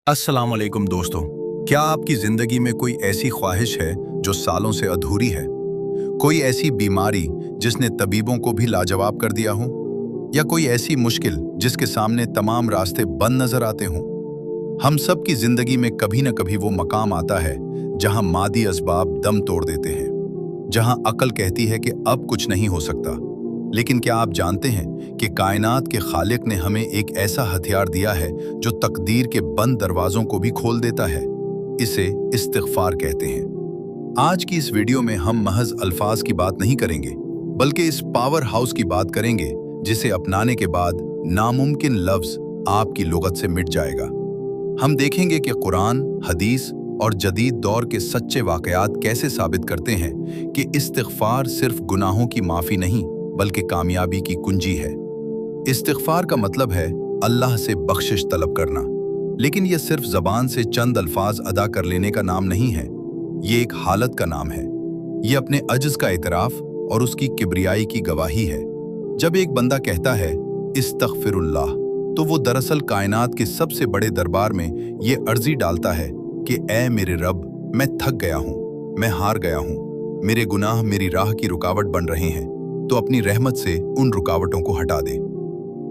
अस्सलाम वालेकुम दोस्तों। क्या आपकी जिंदगी में कोई ऐसी ख्वाहिश है जो सालों से अधूरी है? कोई ऐसी बीमारी जिसने तबीबों को भी लाजवाब कर दिया हो? या कोई ऐसी मुश्किल जिसके सामने तमाम रास्ते बंद नजर आते हों? हम सब की जिंदगी में कभी न कभी वो मकाम आता है जहां मादी असबाब दम तोड़ देते हैं, जहां अक्ल कहती है कि अब कुछ नहीं हो सकता। लेकिन क्या आप जानते हैं कि कायनात के खालिक ने हमें एक ऐसा हथियार दिया है जो तकदीर के बंद दरवाजों को भी खोल देता है? इसे इस्तिग़फ़ार कहते हैं। आज की इस वीडियो में हम महज अल्फाज की बात नहीं करेंगे, बल्कि इस पावर हाउस की बात करेंगे जिसे अपनाने के बाद नामुमकिन लफ्ज़ आपकी लुगत से मिट जाएगा। हम देखेंगे कि कुरान, हदीस और जदीद दौर के सच्चे वाक़यात कैसे साबित करते हैं कि इस्तिग़फ़ार सिर्फ गुनाहों की माफ़ी नहीं बल्कि कामयाबी की कुंजी है। इस्तिग़फ़ार का मतलब है अल्लाह से बख्शिश तलब करना, लेकिन यह सिर्फ ज़बान से चंद अल्फाज अदा कर लेने का नाम नहीं है। ये एक हालत का नाम है। ये अपने अज्ज़ का इतराफ़ और उसकी किब्रियाई की गवाही है। जब एक बंदा कहता है इस्तग़फ़िरुल्लाह, तो वो दरअसल कायनात के सबसे बड़े दरबार में ये अर्ज़ी डालता है कि ऐ मेरे रब, मैं थक गया हूँ, मैं हार गया हूँ, मेरे गुनाह मेरी राह की रुकावट बन रहे हैं, तो अपनी रहमत से उन रुकावटों को हटा दे।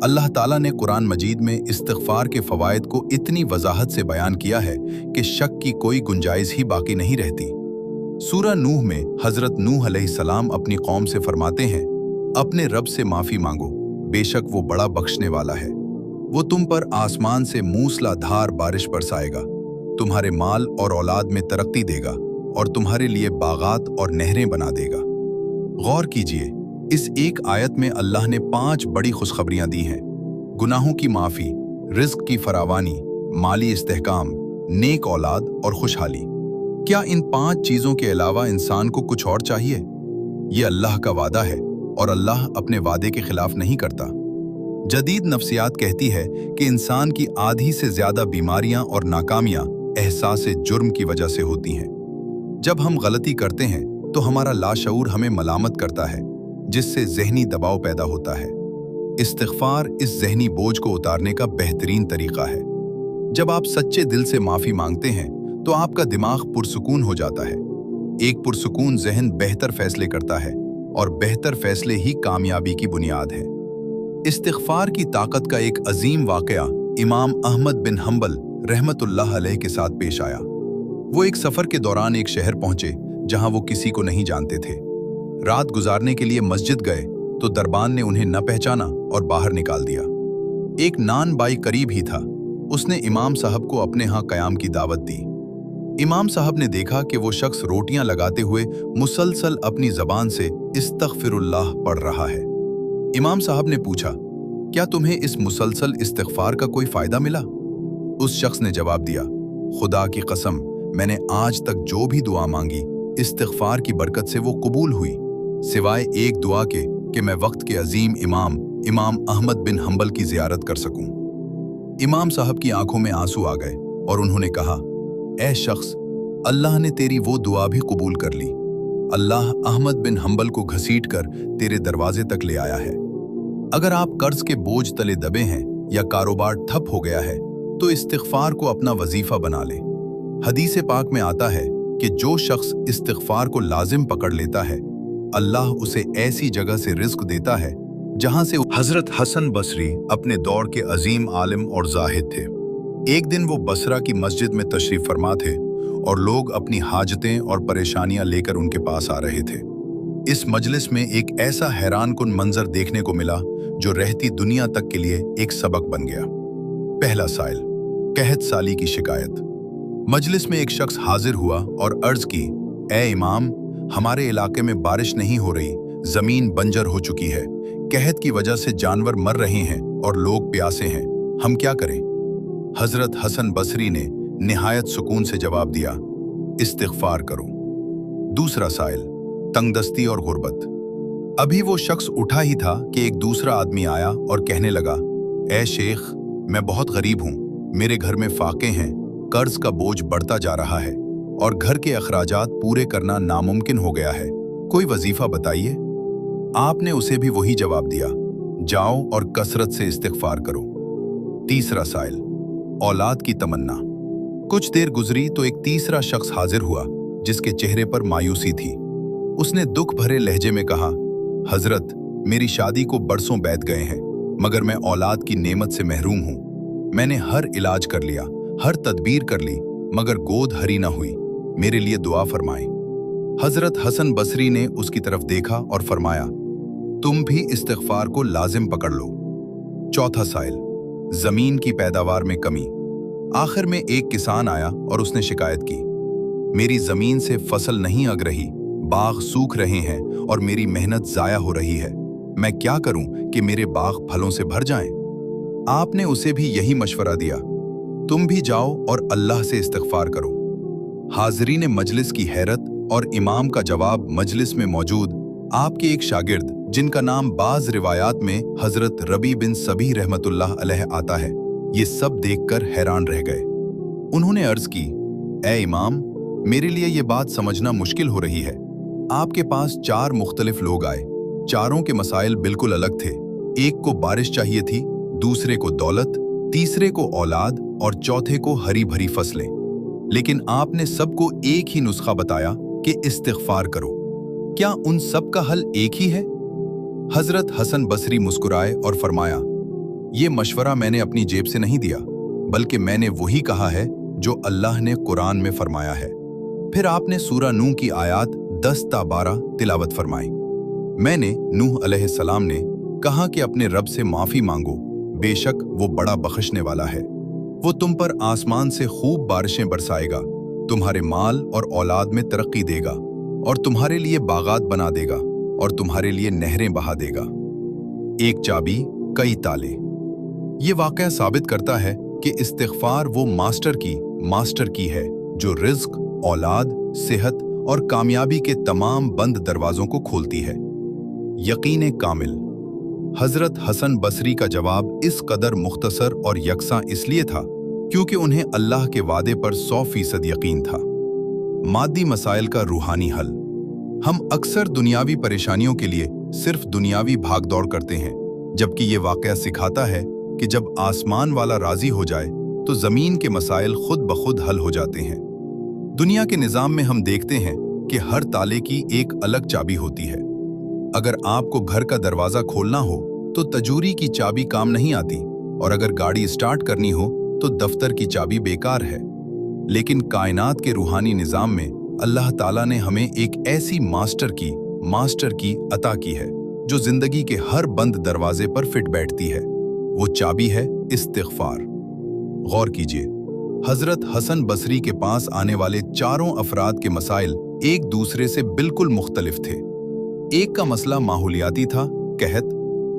अल्लाह ताला ने कुरान मजीद में इस्तिग़फ़ार के फ़वाइद को इतनी वजाहत से बयान किया है कि शक की कोई गुंजाइश ही बाकी नहीं रहती। सूरह नूह में हज़रत नूह अलैहिस्सलाम अपनी कौम से फरमाते हैं, अपने रब से माफ़ी मांगो, बेशक वो बड़ा बख्शने वाला है। वो तुम पर आसमान से मूसलाधार बारिश बरसाएगा, तुम्हारे माल और औलाद में तरक्की देगा और तुम्हारे लिए बागात और नहरें बना देगा। गौर कीजिए, इस एक आयत में अल्लाह ने 5 बड़ी खुशखबरियां दी हैं: गुनाहों की माफ़ी, रिज़्क़ की फरावानी, माली इस्तेहकाम, नेक औलाद और खुशहाली। क्या इन 5 चीज़ों के अलावा इंसान को कुछ और चाहिए? ये अल्लाह का वादा है और अल्लाह अपने वादे के खिलाफ नहीं करता। जदीद नफ्सियात कहती है कि इंसान की आधी से ज़्यादा बीमारियां और नाकामियां एहसास जुर्म की वजह से होती हैं। जब हम गलती करते हैं तो हमारा लाशऊर हमें मलामत करता है, जिससे ज़हनी दबाव पैदा होता है। इस्तिग़फ़ार इस ज़हनी बोझ को उतारने का बेहतरीन तरीक़ा है। जब आप सच्चे दिल से माफ़ी मांगते हैं तो आपका दिमाग पुरसुकून हो जाता है। एक पुरसुकून ज़हन बेहतर फ़ैसले करता है और बेहतर फ़ैसले ही कामयाबी की बुनियाद है। इस्तिग़फ़ार की ताकत का एक अजीम वाक़या इमाम अहमद बिन हम्बल रहमतुल्लाह अलैह के साथ पेश आया। वो एक सफ़र के दौरान एक शहर पहुँचे जहाँ वो किसी को नहीं जानते थे। रात गुजारने के लिए मस्जिद गए तो दरबान ने उन्हें न पहचाना और बाहर निकाल दिया। एक नान बाई करीब ही था, उसने इमाम साहब को अपने यहाँ क़याम की दावत दी। इमाम साहब ने देखा कि वो शख्स रोटियां लगाते हुए मुसलसल अपनी ज़बान से इस्तग़फ़िरुल्लाह पढ़ रहा है। इमाम साहब ने पूछा, क्या तुम्हें इस मुसलसल इस्तिग़फ़ार का कोई फ़ायदा मिला? उस शख्स ने जवाब दिया, खुदा की कसम, मैंने आज तक जो भी दुआ मांगी इस्तिग़फ़ार की बरकत से वो कबूल हुई, सिवाय एक दुआ के कि मैं वक्त के अजीम इमाम अहमद बिन हम्बल की ज़ियारत कर सकूं। इमाम साहब की आंखों में आंसू आ गए और उन्होंने कहा, ऐ शख्स, अल्लाह ने तेरी वो दुआ भी कबूल कर ली। अल्लाह अहमद बिन हम्बल को घसीट कर तेरे दरवाजे तक ले आया है। अगर आप कर्ज के बोझ तले दबे हैं या कारोबार ठप हो गया है तो इस्तिग़फ़ार को अपना वजीफा बना ले। हदीस पाक में आता है कि जो शख्स इस्तिग़फ़ार को लाजिम पकड़ लेता है, अल्लाह उसे ऐसी जगह से रिज़्क़ देता है जहां से हज़रत हसन बसरी अपने दौर के अजीम आलिम और ज़ाहिद थे। एक दिन वो बसरा की मस्जिद में तशरीफ़ फरमा थे और लोग अपनी हाजतें और परेशानियां लेकर उनके पास आ रहे थे। इस मजलिस में एक ऐसा हैरानकुन मंजर देखने को मिला जो रहती दुनिया तक के लिए एक सबक बन गया। पहला साइल, कहत साली की शिकायत। मजलिस में एक शख्स हाजिर हुआ और अर्ज की, ए इमाम, हमारे इलाके में बारिश नहीं हो रही, जमीन बंजर हो चुकी है, कहत की वजह से जानवर मर रहे हैं और लोग प्यासे हैं, हम क्या करें? हजरत हसन बसरी ने निहायत सुकून से जवाब दिया, इस्तिग़फ़ार करो। दूसरा साइल, तंगदस्ती और गुर्बत। अभी वो शख्स उठा ही था कि एक दूसरा आदमी आया और कहने लगा, ए शेख, मैं बहुत गरीब हूँ, मेरे घर में फाके हैं, कर्ज का बोझ बढ़ता जा रहा है और घर के अखराजात पूरे करना नामुमकिन हो गया है, कोई वजीफा बताइए। आपने उसे भी वही जवाब दिया, जाओ और कसरत से इस्तिग़फ़ार करो। तीसरा साइल, औलाद की तमन्ना। कुछ देर गुजरी तो एक तीसरा शख्स हाजिर हुआ जिसके चेहरे पर मायूसी थी। उसने दुख भरे लहजे में कहा, हजरत, मेरी शादी को बरसों बीत गए हैं, मगर मैं औलाद की नेमत से महरूम हूं। मैंने हर इलाज कर लिया, हर तदबीर कर ली, मगर गोद हरी ना हुई। मेरे लिए दुआ फरमाएं। हजरत हसन बसरी ने उसकी तरफ देखा और फरमाया, तुम भी इस्तिग़फ़ार को लाजिम पकड़ लो। चौथा साइल, जमीन की पैदावार में कमी। आखिर में एक किसान आया और उसने शिकायत की, मेरी जमीन से फसल नहीं अग रही, बाग सूख रहे हैं और मेरी मेहनत जाया हो रही है। मैं क्या करूं कि मेरे बाग फलों से भर जाएं? आपने उसे भी यही मशवरा दिया, तुम भी जाओ और अल्लाह से इस्तिग़फ़ार करो। हाज़रीन मजलिस की हैरत और इमाम का जवाब मजलिस में मौजूद आपके एक शागिर्द, जिनका नाम बाज़ रिवायात में हजरत रबी बिन सबी रहमतुल्लाह अलैह आता है, ये सब देखकर हैरान रह गए। उन्होंने अर्ज की, ए इमाम, मेरे लिए ये बात समझना मुश्किल हो रही है। आपके पास 4 मुख्तलिफ लोग आए, चारों के मसाइल बिल्कुल अलग थे। एक को बारिश चाहिए थी, दूसरे को दौलत, तीसरे को औलाद और चौथे को हरी भरी फसलें। लेकिन आपने सबको एक ही नुस्खा बताया कि इस्तिग़फ़ार करो। क्या उन सब का हल एक ही है? हजरत हसन बसरी मुस्कुराए और फरमाया, ये मशवरा मैंने अपनी जेब से नहीं दिया, बल्कि मैंने वही कहा है जो अल्लाह ने कुरान में फरमाया है। फिर आपने सूरा नूह की आयात 10 ता 12 तिलावत फरमाई। मैंने नूह अलैहिस्सलाम ने कहा कि अपने रब से माफी मांगो, बेशक वो बड़ा बख्शने वाला है। वो तुम पर आसमान से खूब बारिशें बरसाएगा, तुम्हारे माल और औलाद में तरक्की देगा और तुम्हारे लिए बागात बना देगा और तुम्हारे लिए नहरें बहा देगा। एक चाबी कई ताले। ये वाकया साबित करता है कि इस्तिग़फ़ार वो मास्टर की है जो रिज़्क़, औलाद, सेहत और कामयाबी के तमाम बंद दरवाजों को खोलती है। यकीन कामिल। हजरत हसन बसरी का जवाब इस कदर मुख्तसर और यकसा इसलिए था क्योंकि उन्हें अल्लाह के वादे पर 100% यकीन था। मादी मसाइल का रूहानी हल। हम अक्सर दुनियावी परेशानियों के लिए सिर्फ दुनियावी भागदौड़ करते हैं, जबकि ये वाकया सिखाता है कि जब आसमान वाला राजी हो जाए तो जमीन के मसाइल खुद ब खुद हल हो जाते हैं। दुनिया के निज़ाम में हम देखते हैं कि हर ताले की एक अलग चाबी होती है। अगर आपको घर का दरवाजा खोलना हो तो तजूरी की चाबी काम नहीं आती, और अगर गाड़ी स्टार्ट करनी हो तो दफ्तर की चाबी बेकार है। लेकिन कायनात के रूहानी निज़ाम में अल्लाह ताला ने हमें एक ऐसी मास्टर की अता की है जो जिंदगी के हर बंद दरवाजे पर फिट बैठती है। वो चाबी है इस्तिग़फ़ार। गौर कीजिए, हजरत हसन बसरी के पास आने वाले चारों अफराद के मसाइल एक दूसरे से बिल्कुल मुख्तलिफ थे। एक का मसला माहौलियाती था, कहत।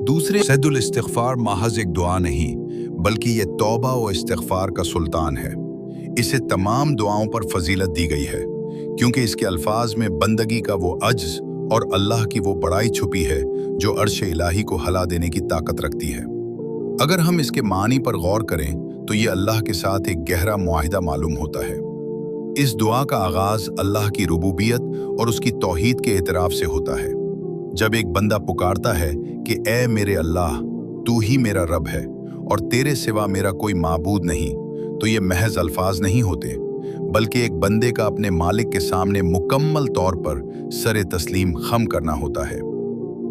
दूसरे सैदुल इस्तिग़फ़ार महज एक दुआ नहीं, बल्कि ये तौबा व इस्तिग़फ़ार का सुल्तान है। इसे तमाम दुआओं पर फजीलत दी गई है क्योंकि इसके अल्फाज में बंदगी का वो अज्ज़ और अल्लाह की वो बड़ाई छुपी है जो अर्श इलाही को हला देने की ताकत रखती है। अगर हम इसके मानी पर गौर करें तो ये अल्लाह के साथ एक गहरा मुआहिदा मालूम होता है। इस दुआ का आगाज अल्लाह की रुबूबियत और उसकी तौहीद के एतराफ़ से होता है। जब एक बंदा पुकारता है कि ए मेरे अल्लाह, तू ही मेरा रब है और तेरे सिवा मेरा कोई माबूद नहीं, तो ये महज अल्फाज नहीं होते, बल्कि एक बंदे का अपने मालिक के सामने मुकम्मल तौर पर सरे तस्लीम खम करना होता है।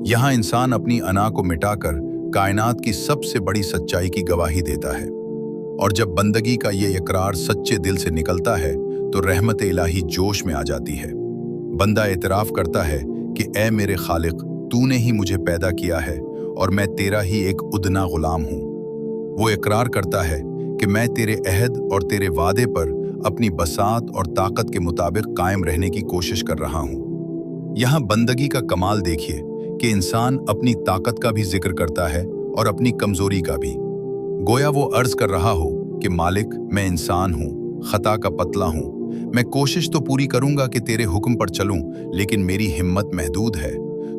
यहाँ इंसान अपनी अना को मिटाकर कायनात की सबसे बड़ी सच्चाई की गवाही देता है, और जब बंदगी का ये इकरार सच्चे दिल से निकलता है तो रहमत इलाही जोश में आ जाती है। बंदा एतराफ़ करता है कि ए मेरे खालिक, तूने ही मुझे पैदा किया है और मैं तेरा ही एक उदना गुलाम हूँ। वो इकरार करता है कि मैं तेरे अहद और तेरे वादे पर अपनी बसात और ताकत के मुताबिक कायम रहने की कोशिश कर रहा हूँ। यहाँ बंदगी का कमाल देखिए कि इंसान अपनी ताकत का भी जिक्र करता है और अपनी कमजोरी का भी। गोया वो अर्ज कर रहा हो कि मालिक, मैं इंसान हूँ, खता का पतला हूँ, मैं कोशिश तो पूरी करूंगा कि तेरे हुक्म पर चलूं, लेकिन मेरी हिम्मत महदूद है।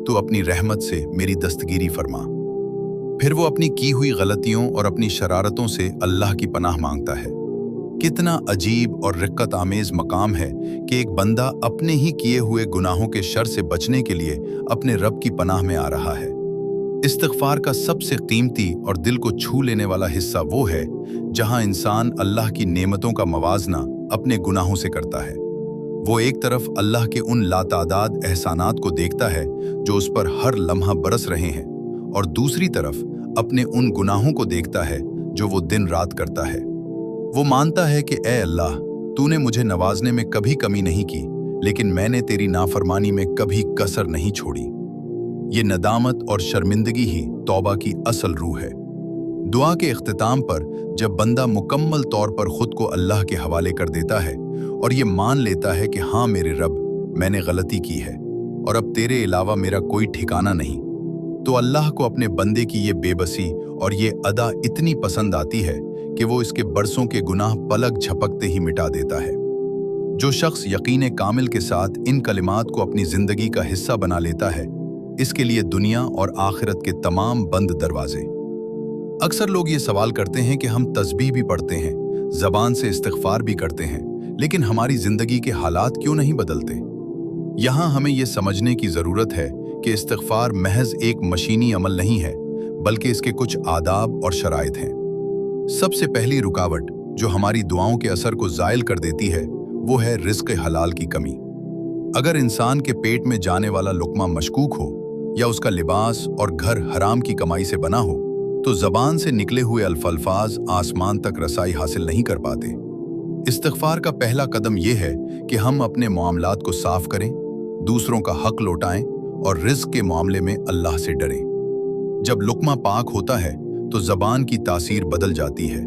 तू अपनी रहमत से मेरी दस्तगीरी फरमा। फिर वो अपनी की हुई गलतियों और अपनी शरारतों से अल्लाह की पनाह मांगता है। कितना अजीब और रिक्कत आमेज मकाम है कि एक बंदा अपने ही किए हुए गुनाहों के शर से बचने के लिए अपने रब की पनाह में आ रहा है। इस्तिग़फ़ार का सबसे कीमती और दिल को छू लेने वाला हिस्सा वो है जहां इंसान अल्लाह की नेमतों का मवाजना अपने गुनाहों से करता है। वो एक तरफ अल्लाह के उन लातादाद एहसानात को देखता है जो उस पर हर लम्हा बरस रहे हैं, और दूसरी तरफ अपने उन गुनाहों को देखता है जो वो दिन रात करता है। वो मानता है कि ए अल्लाह, तूने मुझे नवाजने में कभी कमी नहीं की, लेकिन मैंने तेरी नाफरमानी में कभी कसर नहीं छोड़ी। ये नदामत और शर्मिंदगी ही तौबा की असल रूह है। दुआ के इख्तिताम पर जब बंदा मुकम्मल तौर पर खुद को अल्लाह के हवाले कर देता है और ये मान लेता है कि हाँ मेरे रब, मैंने गलती की है और अब तेरे अलावा मेरा कोई ठिकाना नहीं, तो अल्लाह को अपने बंदे की ये बेबसी और ये अदा इतनी पसंद आती है कि वो इसके बरसों के गुनाह पलक झपकते ही मिटा देता है। जो शख्स यकीन कामिल के साथ इन कलिमात को अपनी जिंदगी का हिस्सा बना लेता है, इसके लिए दुनिया और आखिरत के तमाम बंद दरवाजे। अक्सर लोग ये सवाल करते हैं कि हम तस्बीह भी पढ़ते हैं, ज़बान से इस्तिग़फ़ार भी करते हैं, लेकिन हमारी ज़िंदगी के हालात क्यों नहीं बदलते? यहाँ हमें ये समझने की ज़रूरत है कि इस्तिग़फ़ार महज एक मशीनी अमल नहीं है, बल्कि इसके कुछ आदाब और शराइत हैं। सबसे पहली रुकावट जो हमारी दुआओं के असर को ज़ायल कर देती है, वो है रिज़्क़ हलाल की कमी। अगर इंसान के पेट में जाने वाला लुक़मा मशकूक हो या उसका लिबास और घर हराम की कमाई से बना हो, तो ज़बान से निकले हुए अल्फाज आसमान तक रसाई हासिल नहीं कर पाते। इस्तिग़फ़ार का पहला कदम यह है कि हम अपने मामलात को साफ करें, दूसरों का हक लौटाएं और रिज़्क़ के मामले में अल्लाह से डरें। जब लुक़मा पाक होता है तो ज़बान की तासीर बदल जाती है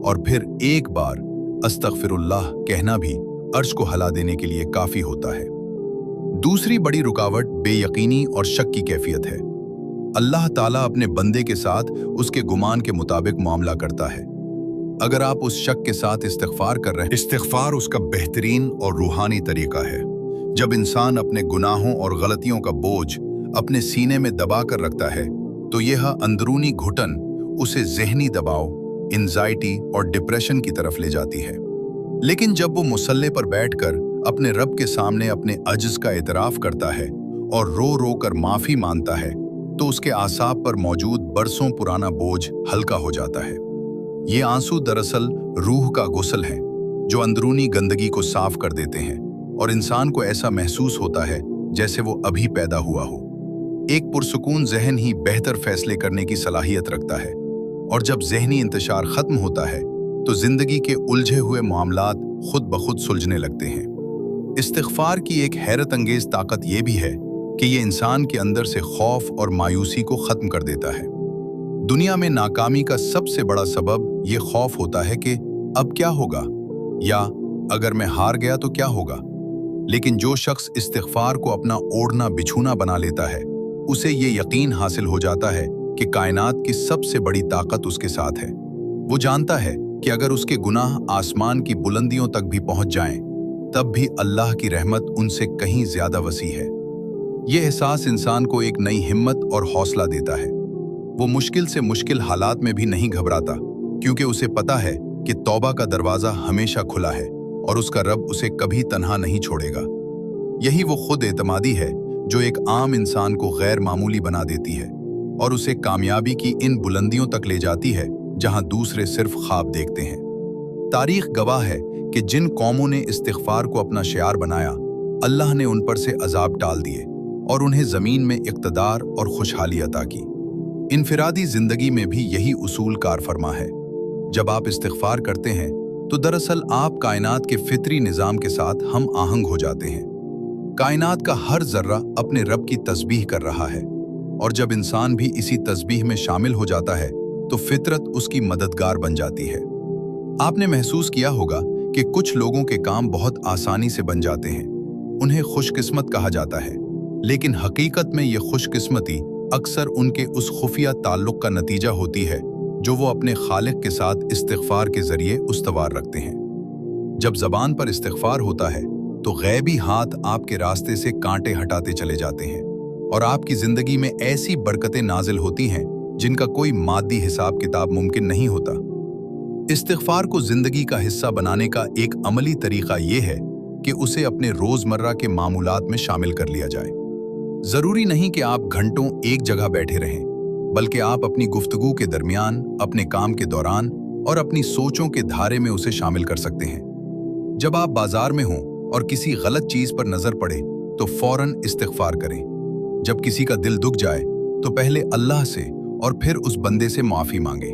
और फिर एक बार अस्तग़फ़िरुल्लाह कहना भी अर्श को हिला देने के लिए काफ़ी होता है। दूसरी बड़ी रुकावट बेयकीनी और शक की कैफियत है। अल्लाह ताला अपने बंदे के साथ उसके गुमान के मुताबिक मामला करता है। अगर आप उस शक के साथ इस्तिग़फ़ार कर रहे हैं, इस्तिग़फ़ार उसका बेहतरीन और रूहानी तरीका है। जब इंसान अपने गुनाहों और गलतियों का बोझ अपने सीने में दबा कर रखता है, तो यह अंदरूनी घुटन उसे ज़हनी दबाव, एंजाइटी और डिप्रेशन की तरफ ले जाती है। लेकिन जब वो मुसल्ले पर बैठकर अपने रब के सामने अपने अज्ज़ का इतराफ़ करता है और रो रो कर माफ़ी मांगता है, तो उसके आसाब पर मौजूद बरसों पुराना बोझ हल्का हो जाता है। ये आंसू दरअसल रूह का गुस्ल है जो अंदरूनी गंदगी को साफ कर देते हैं और इंसान को ऐसा महसूस होता है जैसे वो अभी पैदा हुआ हो। एक पुरसुकून ज़हन ही बेहतर फैसले करने की सलाहियत रखता है, और जब ज़हनी इंतशार ख़त्म होता है तो ज़िंदगी के उलझे हुए मामलात खुद ब खुद सुलझने लगते हैं। इस्तिग़फ़ार की एक हैरत अंगेज़ ताकत ये भी है कि ये इंसान के अंदर से खौफ और मायूसी को ख़त्म कर देता है। दुनिया में नाकामी का सबसे बड़ा सबब ये खौफ होता है कि अब क्या होगा, या अगर मैं हार गया तो क्या होगा। लेकिन जो शख्स इस्तिग़फ़ार को अपना ओढ़ना बिछूना बना लेता है, उसे ये यकीन हासिल हो जाता है कि कायनात की सबसे बड़ी ताकत उसके साथ है। वो जानता है कि अगर उसके गुनाह आसमान की बुलंदियों तक भी पहुंच जाएं, तब भी अल्लाह की रहमत उनसे कहीं ज्यादा वसी है। ये एहसास इंसान को एक नई हिम्मत और हौसला देता है। वो मुश्किल से मुश्किल हालात में भी नहीं घबराता, क्योंकि उसे पता है कि तौबा का दरवाज़ा हमेशा खुला है और उसका रब उसे कभी तन्हा नहीं छोड़ेगा। यही वो खुद एतमादी है जो एक आम इंसान को गैर मामूली बना देती है और उसे कामयाबी की इन बुलंदियों तक ले जाती है जहां दूसरे सिर्फ ख्वाब देखते हैं। तारीख गवाह है कि जिन कौमों ने इस्तिग़फ़ार को अपना शियार बनाया, अल्लाह ने उन पर से अजाब टाल दिए और उन्हें ज़मीन में इक़्तिदार और खुशहाली अता की। इनफिरादी ज़िंदगी में भी यही उसूल कार फरमा है। जब आप इस्तिग़फ़ार करते हैं तो दरअसल आप कायनात के फितरी निज़ाम के साथ हम आहंग हो जाते हैं। कायनात का हर ज़र्रा अपने रब की तस्बीह कर रहा है, और जब इंसान भी इसी तस्बीह में शामिल हो जाता है तो फितरत उसकी मददगार बन जाती है। आपने महसूस किया होगा कि कुछ लोगों के काम बहुत आसानी से बन जाते हैं, उन्हें खुशकिस्मत कहा जाता है, लेकिन हकीकत में ये खुशकिस्मती अक्सर उनके उस खुफिया ताल्लुक़ का नतीजा होती है जो वो अपने खालिक के साथ इस्तिग़फ़ार के ज़रिए उस्तवार रखते हैं। जब ज़बान पर इस्तिग़फ़ार होता है तो गैबी हाथ आपके रास्ते से कांटे हटाते चले जाते हैं और आपकी ज़िंदगी में ऐसी बरकतें नाजिल होती हैं जिनका कोई मादी हिसाब किताब मुमकिन नहीं होता। इस्तिग़फ़ार को ज़िंदगी का हिस्सा बनाने का एक अमली तरीक़ा ये है कि उसे अपने रोज़मर्रा के मामूलात में शामिल कर लिया जाए। ज़रूरी नहीं कि आप घंटों एक जगह बैठे रहें, बल्कि आप अपनी गुफ्तगू के दरमियान, अपने काम के दौरान और अपनी सोचों के धारे में उसे शामिल कर सकते हैं। जब आप बाजार में हों और किसी गलत चीज पर नजर पड़े तो फौरन इस्तिग़फ़ार करें। जब किसी का दिल दुख जाए तो पहले अल्लाह से और फिर उस बंदे से माफी मांगे।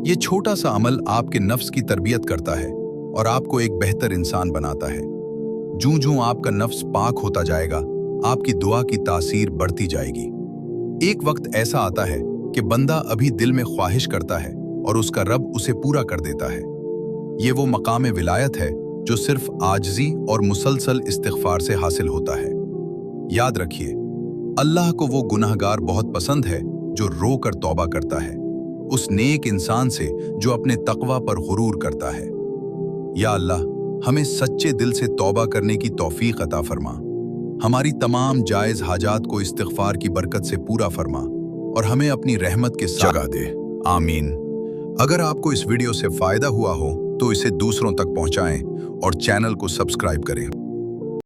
ये छोटा सा अमल आपके नफ्स की तरबियत करता है और आपको एक बेहतर इंसान बनाता है। जूं-जूं आपका नफ्स पाक होता जाएगा, आपकी दुआ की तासीर बढ़ती जाएगी। एक वक्त ऐसा आता है कि बंदा अभी दिल में ख्वाहिश करता है और उसका रब उसे पूरा कर देता है। ये वो मकाम विलायत है जो सिर्फ आजिज़ी और मुसलसल इस्तिग़फ़ार से हासिल होता है। याद रखिए, अल्लाह को वो गुनहगार बहुत पसंद है जो रो कर तौबा करता है, उस नेक इंसान से जो अपने तक़वा पर गुरूर करता है। या अल्लाह, हमें सच्चे दिल से तौबा करने की तौफीक अता फरमा। हमारी तमाम जायज़ हाजात को इस्तिग़फ़ार की बरकत से पूरा फरमा और हमें अपनी रहमत के साथ जगा दे। आमीन। अगर आपको इस वीडियो से फ़ायदा हुआ हो तो इसे दूसरों तक पहुंचाएं और चैनल को सब्सक्राइब करें।